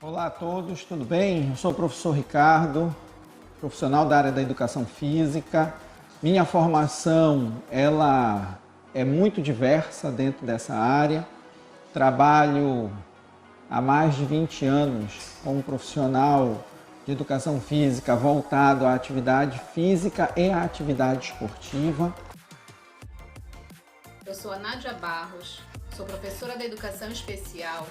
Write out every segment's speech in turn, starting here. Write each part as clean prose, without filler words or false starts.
Olá a todos, tudo bem? Eu sou o professor Ricardo, profissional da área da educação física. Minha formação, ela é muito diversa dentro dessa área. Trabalho há mais de 20 anos como profissional de educação física voltado à atividade física e à atividade esportiva. Eu sou a Nádia Barros, sou professora de educação especial,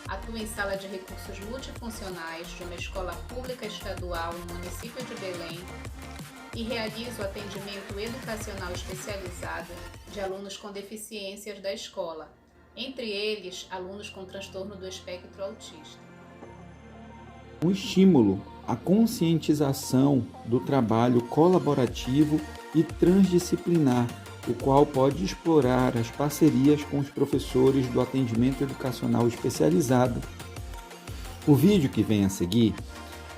atuo em sala de recursos multifuncionais de uma escola pública estadual no município de Belém e realizo atendimento educacional especializado de alunos com deficiências da escola, entre eles alunos com transtorno do espectro autista. Um estímulo à conscientização do trabalho colaborativo e transdisciplinar, o qual pode explorar as parcerias com os professores do atendimento educacional especializado. O vídeo que vem a seguir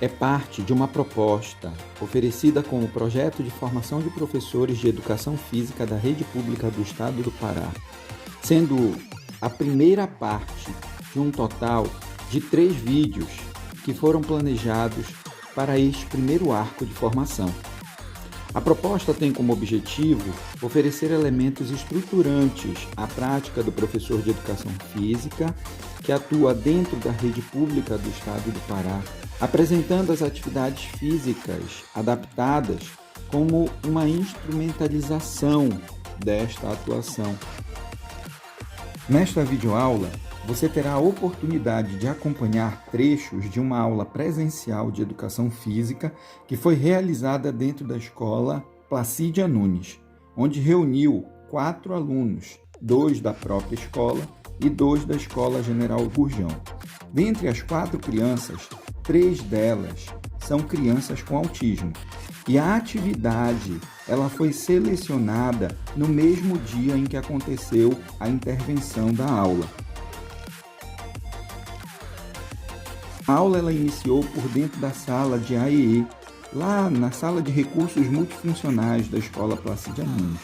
é parte de uma proposta oferecida com o Projeto de Formação de Professores de Educação Física da Rede Pública do Estado do Pará, sendo a primeira parte de um total de 3 vídeos que foram planejados para este primeiro arco de formação. A proposta tem como objetivo oferecer elementos estruturantes à prática do professor de educação física que atua dentro da rede pública do Estado do Pará, apresentando as atividades físicas adaptadas como uma instrumentalização desta atuação. Nesta videoaula, você terá a oportunidade de acompanhar trechos de uma aula presencial de educação física que foi realizada dentro da escola Placídia Nunes, onde reuniu 4 alunos, 2 da própria escola e 2 da Escola General Gurjão. Dentre as 4 crianças, 3 delas são crianças com autismo. E a atividade ela foi selecionada no mesmo dia em que aconteceu a intervenção da aula. A aula ela iniciou por dentro da sala de AEE, lá na sala de recursos multifuncionais da Escola Placídia Nunes.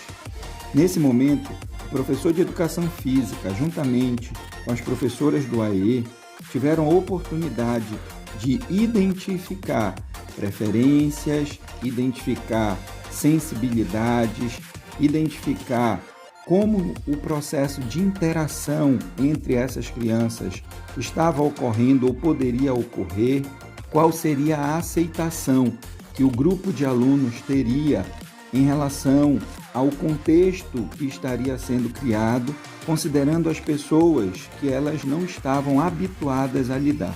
Nesse momento, o professor de educação física, juntamente com as professoras do AEE, tiveram a oportunidade de identificar preferências, identificar sensibilidades, identificar como o processo de interação entre essas crianças estava ocorrendo ou poderia ocorrer, qual seria a aceitação que o grupo de alunos teria em relação ao contexto que estaria sendo criado, considerando as pessoas que elas não estavam habituadas a lidar.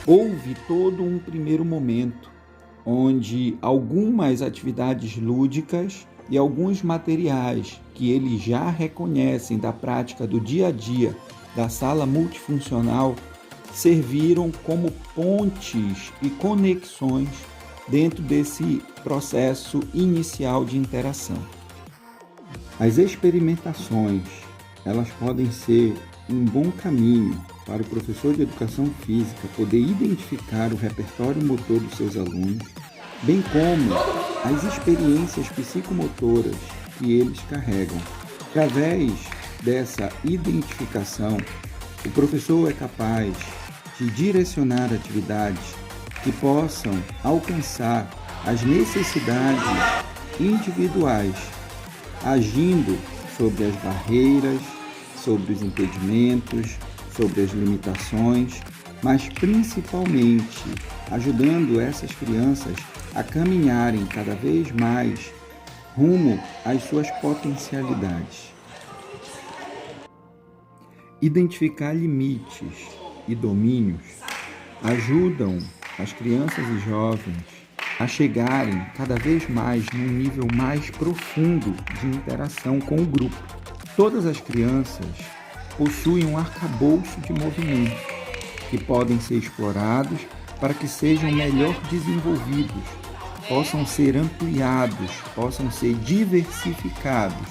Houve todo um primeiro momento onde algumas atividades lúdicas e alguns materiais que eles já reconhecem da prática do dia a dia da sala multifuncional serviram como pontes e conexões dentro desse processo inicial de interação. As experimentações, elas podem ser um bom caminho para o professor de educação física poder identificar o repertório motor dos seus alunos, bem como as experiências psicomotoras que eles carregam. Através dessa identificação, o professor é capaz de direcionar atividades que possam alcançar as necessidades individuais, agindo sobre as barreiras, sobre os impedimentos, sobre as limitações, mas principalmente ajudando essas crianças a caminharem cada vez mais rumo às suas potencialidades. Identificar limites e domínios ajudam as crianças e jovens a chegarem cada vez mais num nível mais profundo de interação com o grupo. Todas as crianças possuem um arcabouço de movimentos que podem ser explorados para que sejam melhor desenvolvidos, possam ser ampliados, possam ser diversificados.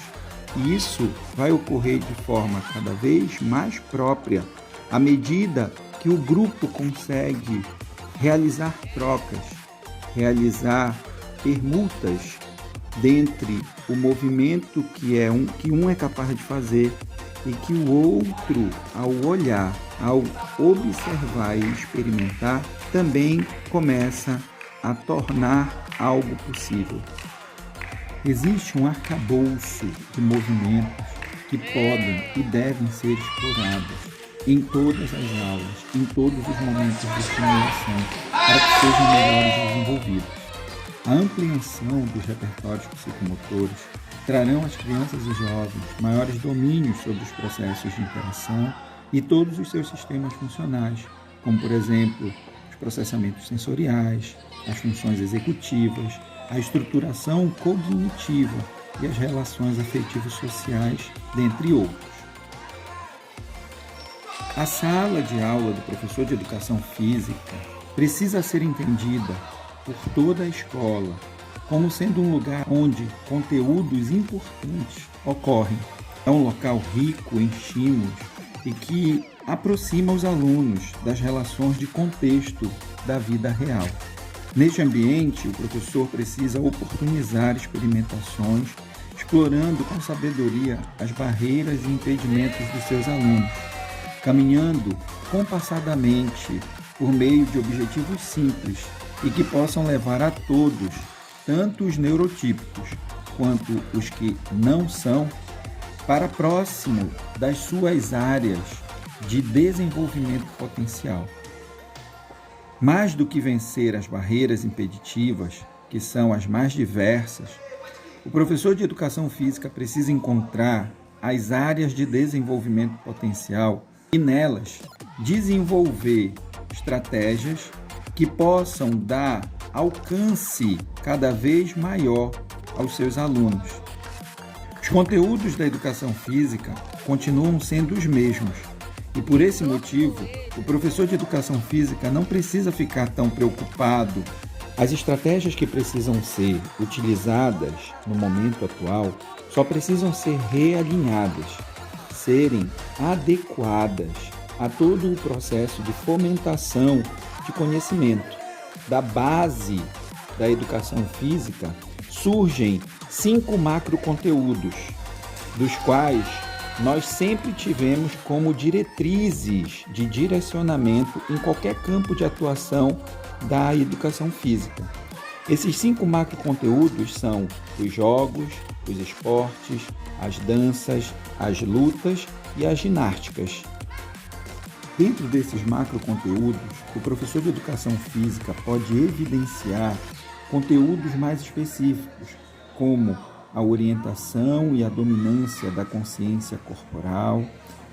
E isso vai ocorrer de forma cada vez mais própria à medida que o grupo consegue realizar trocas, realizar permutas dentre o movimento que um é capaz de fazer e que o outro, ao olhar ao observar e experimentar, também começa a tornar algo possível. Existe um arcabouço de movimentos que podem e devem ser explorados em todas as aulas, em todos os momentos de estimulação, para que sejam melhores desenvolvidos. A ampliação dos repertórios psicomotores trarão às crianças e jovens maiores domínios sobre os processos de interação e todos os seus sistemas funcionais, como, por exemplo, os processamentos sensoriais, as funções executivas, a estruturação cognitiva e as relações afetivas sociais, dentre outros. A sala de aula do professor de educação física precisa ser entendida por toda a escola como sendo um lugar onde conteúdos importantes ocorrem. É um local rico em estímulos e que aproxima os alunos das relações de contexto da vida real. Neste ambiente, o professor precisa oportunizar experimentações, explorando com sabedoria as barreiras e impedimentos dos seus alunos, caminhando compassadamente por meio de objetivos simples e que possam levar a todos, tanto os neurotípicos quanto os que não são, para próximo das suas áreas de desenvolvimento potencial. Mais do que vencer as barreiras impeditivas, que são as mais diversas, o professor de educação física precisa encontrar as áreas de desenvolvimento potencial e nelas desenvolver estratégias que possam dar alcance cada vez maior aos seus alunos. Os conteúdos da educação física continuam sendo os mesmos e, por esse motivo, o professor de educação física não precisa ficar tão preocupado. As estratégias que precisam ser utilizadas no momento atual só precisam ser realinhadas, serem adequadas a todo o processo de fomentação de conhecimento. Da base da educação física surgem 5 macroconteúdos, dos quais nós sempre tivemos como diretrizes de direcionamento em qualquer campo de atuação da educação física. Esses 5 macroconteúdos são os jogos, os esportes, as danças, as lutas e as ginásticas. Dentro desses macroconteúdos, o professor de educação física pode evidenciar conteúdos mais específicos, como a orientação e a dominância da consciência corporal,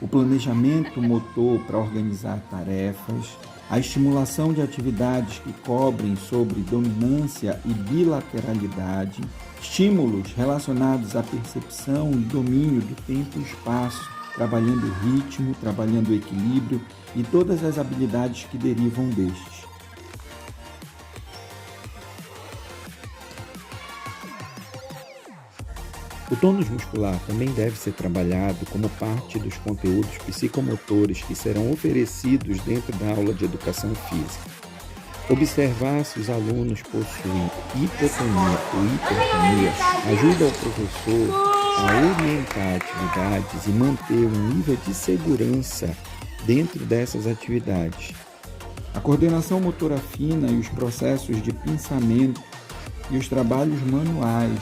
o planejamento motor para organizar tarefas, a estimulação de atividades que cobrem sobre dominância e bilateralidade, estímulos relacionados à percepção e domínio do tempo e espaço, trabalhando o ritmo, trabalhando o equilíbrio e todas as habilidades que derivam destes. O tônus muscular também deve ser trabalhado como parte dos conteúdos psicomotores que serão oferecidos dentro da aula de educação física. Observar se os alunos possuem hipotonia ou hipertonia ajuda o professor a orientar atividades e manter um nível de segurança dentro dessas atividades. A coordenação motora fina e os processos de pensamento e os trabalhos manuais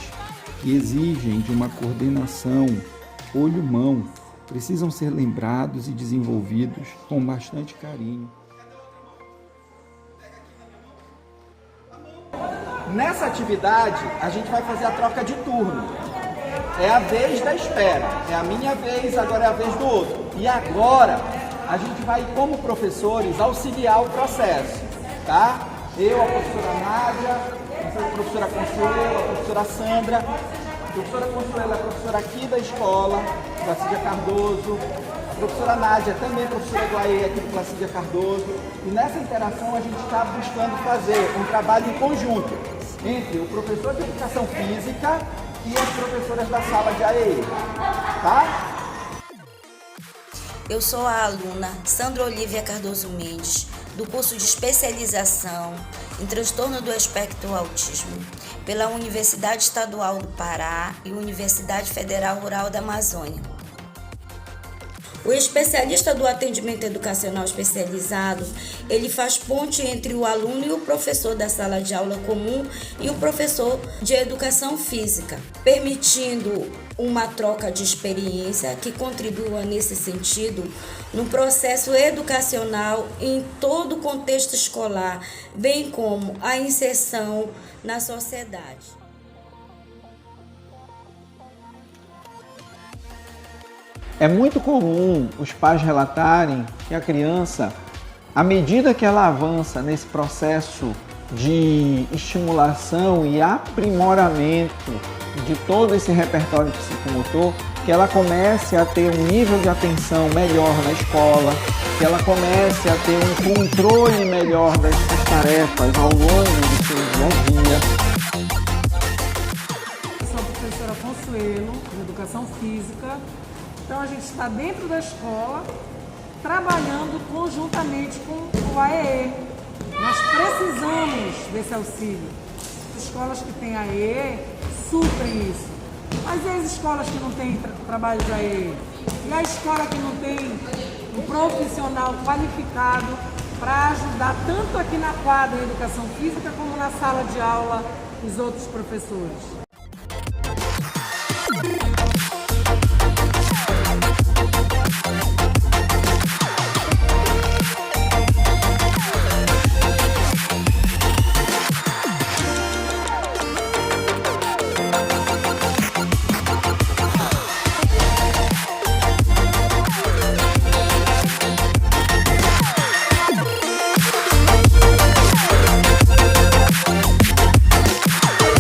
que exigem de uma coordenação olho-mão precisam ser lembrados e desenvolvidos com bastante carinho. Nessa atividade, a gente vai fazer a troca de turno. É a vez da espera. É a minha vez, agora é a vez do outro. E agora, a gente vai, como professores, auxiliar o processo, tá? Eu, a professora Nádia, a professora Consuelo, a professora Sandra. A professora Consuelo é a professora aqui da escola, Placídia Cardoso. A professora Nádia também é professora do AE aqui do Placídia Cardoso. E nessa interação a gente está buscando fazer um trabalho em conjunto entre o professor de educação física e as professoras da sala de AE, tá? Eu sou a aluna Sandra Olívia Cardoso Mendes, do curso de especialização em transtorno do espectro autismo, pela Universidade Estadual do Pará e Universidade Federal Rural da Amazônia. O especialista do atendimento educacional especializado, ele faz ponte entre o aluno e o professor da sala de aula comum e o professor de educação física, permitindo uma troca de experiência que contribua nesse sentido no processo educacional em todo o contexto escolar, bem como a inserção na sociedade. É muito comum os pais relatarem que a criança, à medida que ela avança nesse processo de estimulação e aprimoramento de todo esse repertório psicomotor, que ela comece a ter um nível de atenção melhor na escola, que ela comece a ter um controle melhor das suas tarefas ao longo do seu dia a dia. Eu sou a professora Consuelo, de Educação Física. Então a gente está dentro da escola, trabalhando conjuntamente com o AEE. Nós precisamos desse auxílio. As escolas que têm AEE suprem isso. Mas e as escolas que não têm trabalho de AEE? E a escola que não tem um profissional qualificado para ajudar tanto aqui na quadra em Educação Física como na sala de aula os outros professores?